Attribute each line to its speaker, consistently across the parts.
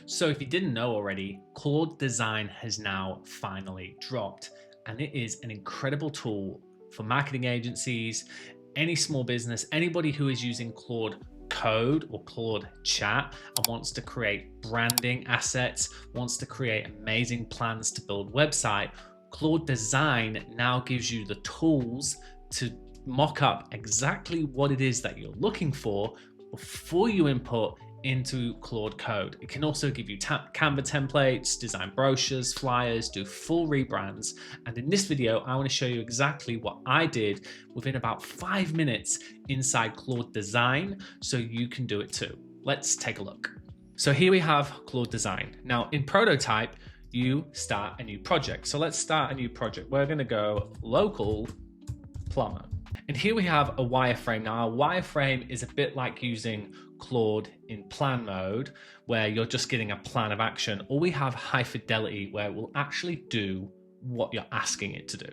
Speaker 1: So if you didn't know already, Claude Design has now finally dropped, and it is an incredible tool for marketing agencies, any small business, anybody who is using Claude Code or Claude Chat and wants to create branding assets, wants to create amazing plans to build website. Claude Design now gives you the tools to mock up exactly what it is that you're looking for before you input into Claude Code. It can also give you Canva templates, design brochures, flyers, do full rebrands. And in this video, I want to show you exactly what I did within about 5 minutes inside Claude Design, so you can do it too. Let's take a look. So here we have Claude Design. Now in Prototype, you start a new project. So let's start a new project. We're going to go local plumber. And here we have a wireframe. Now, a wireframe is a bit like using Claude in plan mode, where you're just getting a plan of action, or we have high fidelity, where it will actually do what you're asking it to do.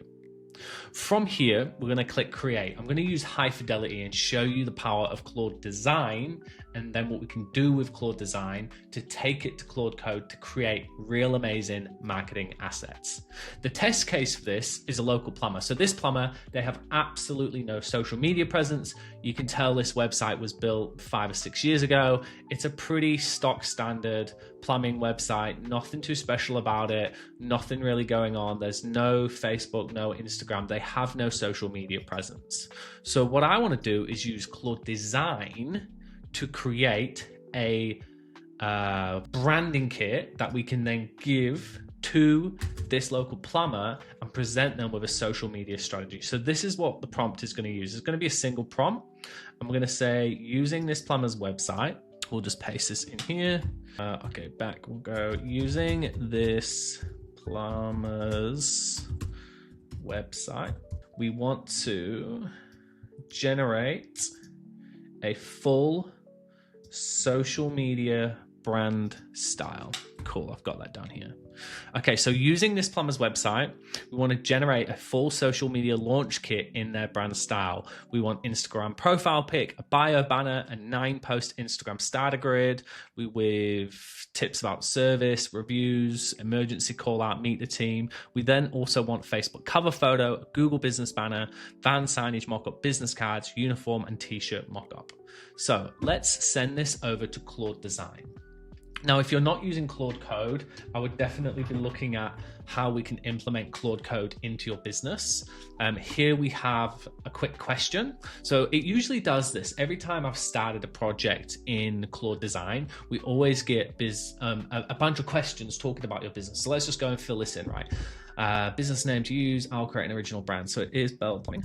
Speaker 1: From here, we're going to click create. I'm going to use high fidelity and show you the power of Claude Design, and then what we can do with Claude Design to take it to Claude Code to create real amazing marketing assets. The test case for this is a local plumber. So this plumber, they have absolutely no social media presence. You can tell this website was built 5 or 6 years ago. It's a pretty stock standard plumbing website, nothing too special about it, nothing really going on. There's no Facebook, no Instagram. They have no social media presence. So what I want to do is use Claude Design to create a branding kit that we can then give to this local plumber and present them with a social media strategy. So this is what the prompt is going to use. It's going to be a single prompt. I'm going to say, using this plumber's website, we'll just paste this in here. Okay, back, we'll go, using this plumber's website, we want to generate a full social media brand style. Cool, I've got that down here. Okay, so using this plumber's website, we want to generate a full social media launch kit in their brand style. We want Instagram profile pic, a bio banner, a 9-post Instagram starter grid with tips about service, reviews, emergency call out, meet the team. We then also want Facebook cover photo, a Google business banner, van signage mockup, business cards, uniform, and t-shirt mockup. So let's send this over to Claude Design. Now, if you're not using Claude Code, I would definitely be looking at how we can implement Claude Code into your business. Here we have a quick question. So it usually does this. Every time I've started a project in Claude Design, we always get a bunch of questions talking about your business. So let's just go and fill this in, right? Business name to use, I'll create an original brand. So it is Bell Plumbing.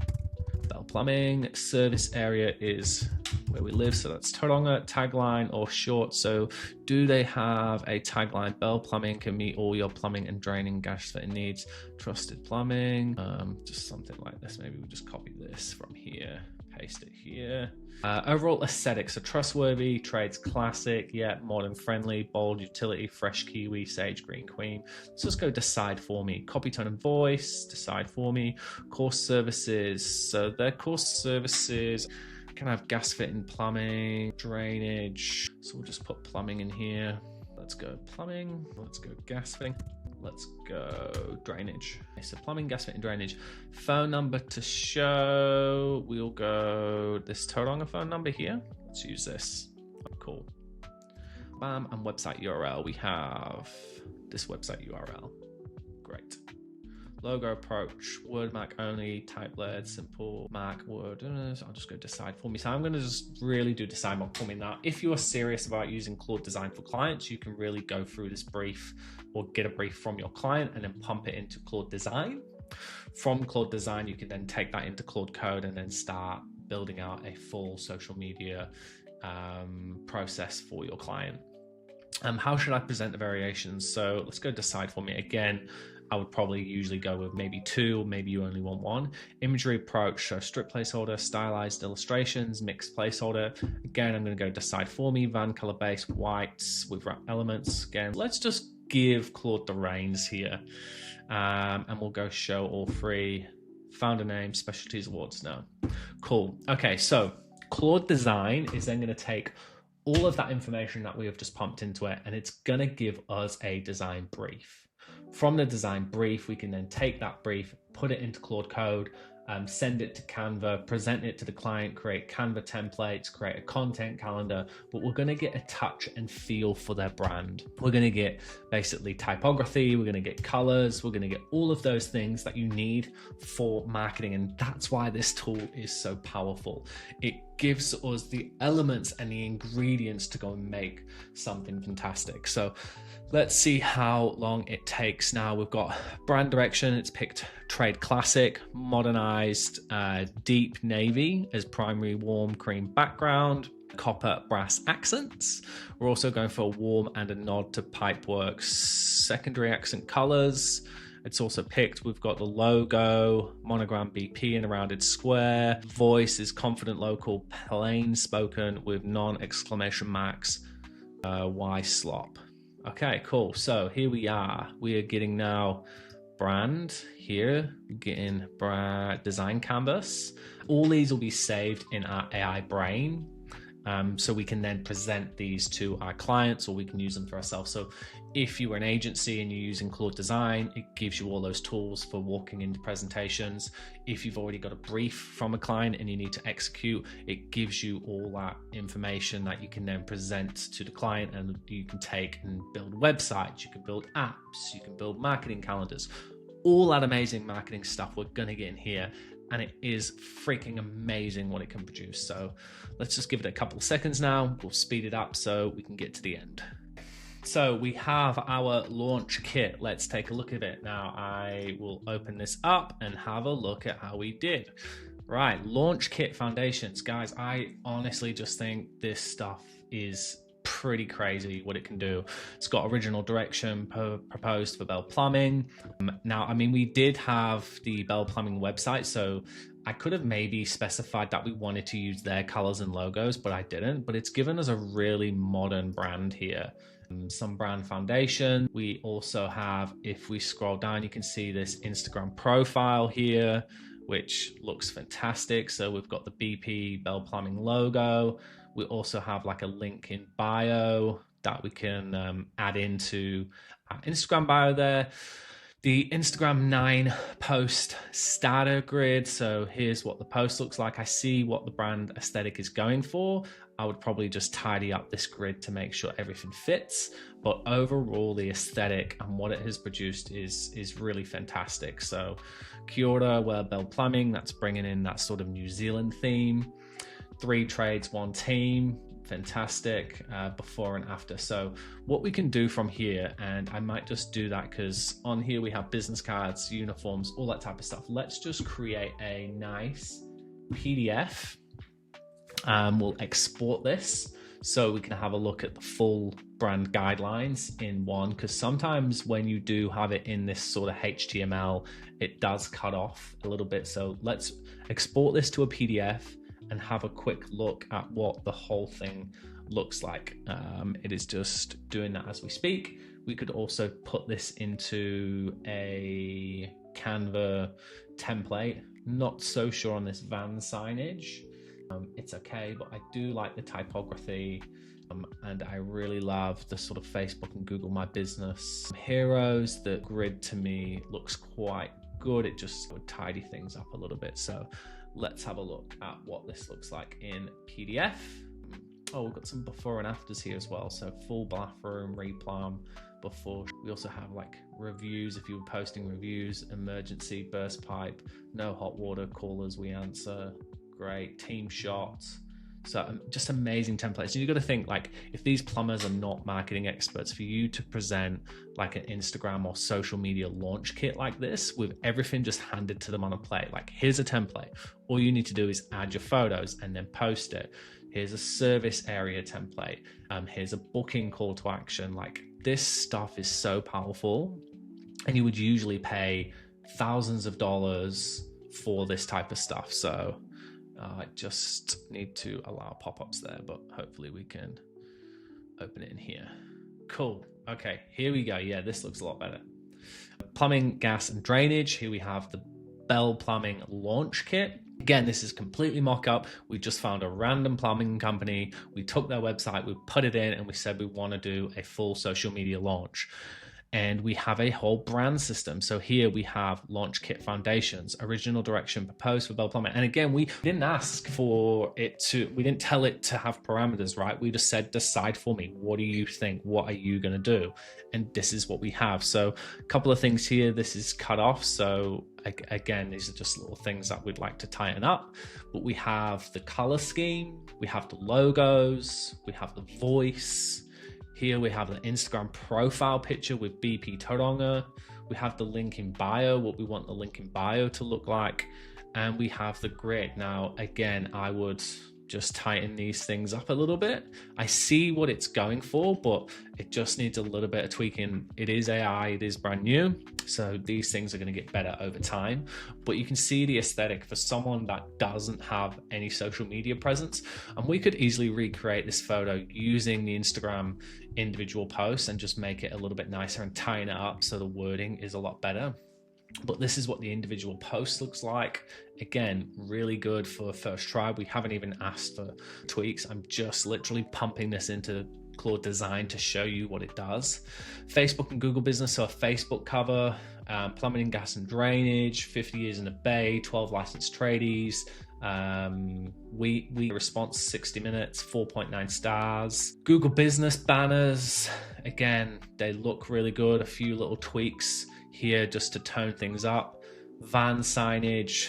Speaker 1: Bell Plumbing. Service area is where we live, so that's Tauranga. Tagline or short, so do they have a tagline? Bell Plumbing can meet all your plumbing and draining gas fitting needs. Trusted plumbing. Just something like this. Maybe we'll just copy this from here, paste it here. Overall aesthetics, so trustworthy, trades classic, yet modern friendly, bold utility, fresh kiwi, sage green queen. Let's just go decide for me. Copy tone and voice, decide for me. Course services, so their course services can have gas fitting, plumbing, drainage. So we'll just put plumbing in here. Let's go plumbing, let's go gas fitting. Let's go drainage. Okay, so plumbing, gas fitting, drainage. Phone number to show. We'll go this Tauranga phone number here. Let's use this. Cool. Bam, and website URL. We have this website URL. Great. Logo approach, Word Mac only, type LED, simple Mac, Word. I'll just go decide for me. So I'm going to just really do decide for me. Now, if you are serious about using Claude Design for clients, you can really go through this brief or get a brief from your client and then pump it into Claude Design. From Claude Design, you can then take that into Claude Code and then start building out a full social media process for your client. How should I present the variations? So let's go decide for me. Again, I would probably usually go with maybe 2, or maybe you only want 1. Imagery approach, so strip placeholder, stylized illustrations, mixed placeholder. Again, I'm going to go decide for me, van color base, whites with wrap elements. Again, let's just give Claude the reins here. And we'll go show all 3. Founder name, specialties, awards, no. Cool. Okay, so Claude Design is then going to take all of that information that we have just pumped into it, and it's gonna give us a design brief. From the design brief, we can then take that brief, put it into Claude Code, send it to Canva, present it to the client, create Canva templates, create a content calendar, but we're going to get a touch and feel for their brand. We're going to get basically typography, we're going to get colors, we're going to get all of those things that you need for marketing. And that's why this tool is so powerful. It gives us the elements and the ingredients to go and make something fantastic. So let's see how long it takes. Now we've got brand direction. It's picked Trade Classic, modernized deep navy as primary warm cream background, copper brass accents. We're also going for a warm and a nod to pipework secondary accent colors. It's also picked, we've got the logo, monogram BP in a rounded square. Voice is confident local, plain spoken with non-exclamation marks, Y slop. Okay, cool. So here we are. We are getting now brand here, getting brand design canvas. All these will be saved in our AI brain. So we can then present these to our clients, or we can use them for ourselves. So if you're an agency and you're using Claude Design, it gives you all those tools for walking into presentations. If you've already got a brief from a client and you need to execute, it gives you all that information that you can then present to the client, and you can take and build websites, you can build apps, you can build marketing calendars, all that amazing marketing stuff we're gonna get in here. And it is freaking amazing what it can produce. So let's just give it a couple of seconds now. We'll speed it up so we can get to the end. So we have our launch kit. Let's take a look at it. Now I will open this up and have a look at how we did. Right, launch kit foundations. Guys, I honestly just think this stuff is pretty crazy what it can do. It's got original direction proposed for Bell Plumbing. Now, I mean, we did have the Bell Plumbing website, so I could have maybe specified that we wanted to use their colors and logos, but I didn't. But it's given us a really modern brand here. Some brand foundation. We also have, if we scroll down, you can see this Instagram profile here, which looks fantastic. So we've got the BP Bell Plumbing logo. We also have like a link in bio that we can add into our Instagram bio there. The Instagram 9 post starter grid. So here's what the post looks like. I see what the brand aesthetic is going for. I would probably just tidy up this grid to make sure everything fits. But overall, the aesthetic and what it has produced is really fantastic. So Kia ora, well, Bell Plumbing, that's bringing in that sort of New Zealand theme. 3 trades, 1 team, fantastic, before and after. So what we can do from here, and I might just do that because on here we have business cards, uniforms, all that type of stuff. Let's just create a nice PDF. We'll export this so we can have a look at the full brand guidelines in one, because sometimes when you do have it in this sort of HTML, it does cut off a little bit. So let's export this to a PDF and have a quick look at what the whole thing looks like. It is just doing that as we speak. We could also put this into a Canva template. Not so sure on this van signage. It's okay, but I do like the typography, and I really love the sort of Facebook and Google My Business heroes. The grid to me looks quite good. It just would tidy things up a little bit. So let's have a look at what this looks like in PDF. Oh, we've got some before and afters here as well. So full bathroom, replumb, before. We also have like reviews if you were posting reviews, emergency, burst pipe, no hot water, callers we answer. Great, team shots. So just amazing templates. And you've got to think, like, if these plumbers are not marketing experts, for you to present like an Instagram or social media launch kit like this with everything just handed to them on a plate, like here's a template. All you need to do is add your photos and then post it. Here's a service area template. Here's a booking call to action. Like, this stuff is so powerful, and you would usually pay thousands of dollars for this type of stuff. So I just need to allow pop-ups there, but hopefully we can open it in here. Cool. Okay, here we go. Yeah, this looks a lot better. Plumbing, gas, and drainage. Here we have the Bell Plumbing launch kit. Again, this is completely mock-up. We just found a random plumbing company. We took their website, we put it in, and we said we want to do a full social media launch. And we have a whole brand system. So here we have launch kit foundations, original direction proposed for Bell Plumbing. And again, we didn't ask for it to, we didn't tell it to have parameters, right? We just said, decide for me. What do you think? What are you going to do? And this is what we have. So a couple of things here, this is cut off. So again, these are just little things that we'd like to tighten up. But we have the color scheme, we have the logos, we have the voice. Here we have the Instagram profile picture with BP Toronga. We have the link in bio, what we want the link in bio to look like. And we have the grid. Now, again, I would just tighten these things up a little bit. I see what it's going for, but it just needs a little bit of tweaking. It is AI, it is brand new. So these things are going to get better over time, but you can see the aesthetic for someone that doesn't have any social media presence. And we could easily recreate this photo using the Instagram individual posts and just make it a little bit nicer and tighten it up so the wording is a lot better. But this is what the individual post looks like. Again, really good for first try. We haven't even asked for tweaks. I'm just literally pumping this into Claude Design to show you what it does. Facebook and Google Business, so a Facebook cover, plumbing, gas and drainage, 50 years in the Bay, 12 licensed tradies. We response 60 minutes, 4.9 stars. Google Business banners, again, they look really good. A few little tweaks here just to tone things up. Van signage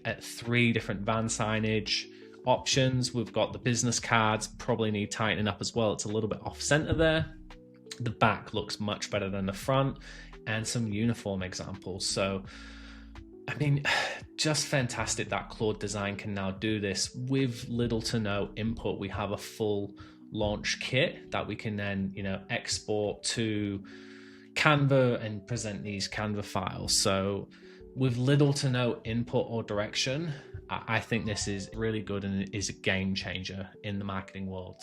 Speaker 1: at 3 different van signage options. We've got the business cards, probably need tightening up as well. It's a little bit off center there. The back looks much better than the front, and some uniform examples. So I mean, just fantastic that Claude Design can now do this with little to no input. We have a full launch kit that we can then, export to Canva and present these Canva files. So with little to no input or direction, I think this is really good and it is a game changer in the marketing world.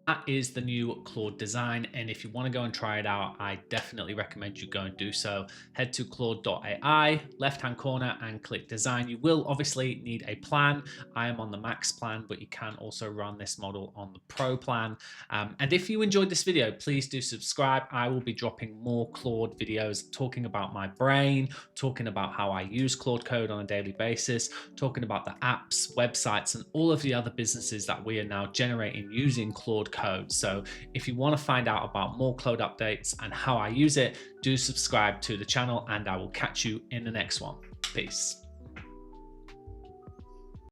Speaker 1: That is the new Claude Design, and if you want to go and try it out, I definitely recommend you go and do so. Head to claude.ai, left-hand corner, and click Design. You will obviously need a plan. I am on the Max plan, but you can also run this model on the Pro plan. And if you enjoyed this video, please do subscribe. I will be dropping more Claude videos talking about my brain, talking about how I use Claude Code on a daily basis, talking about the apps, websites, and all of the other businesses that we are now generating using Claude Code. So if you want to find out about more Claude updates and how I use it, do subscribe to the channel, and I will catch you in the next one. Peace.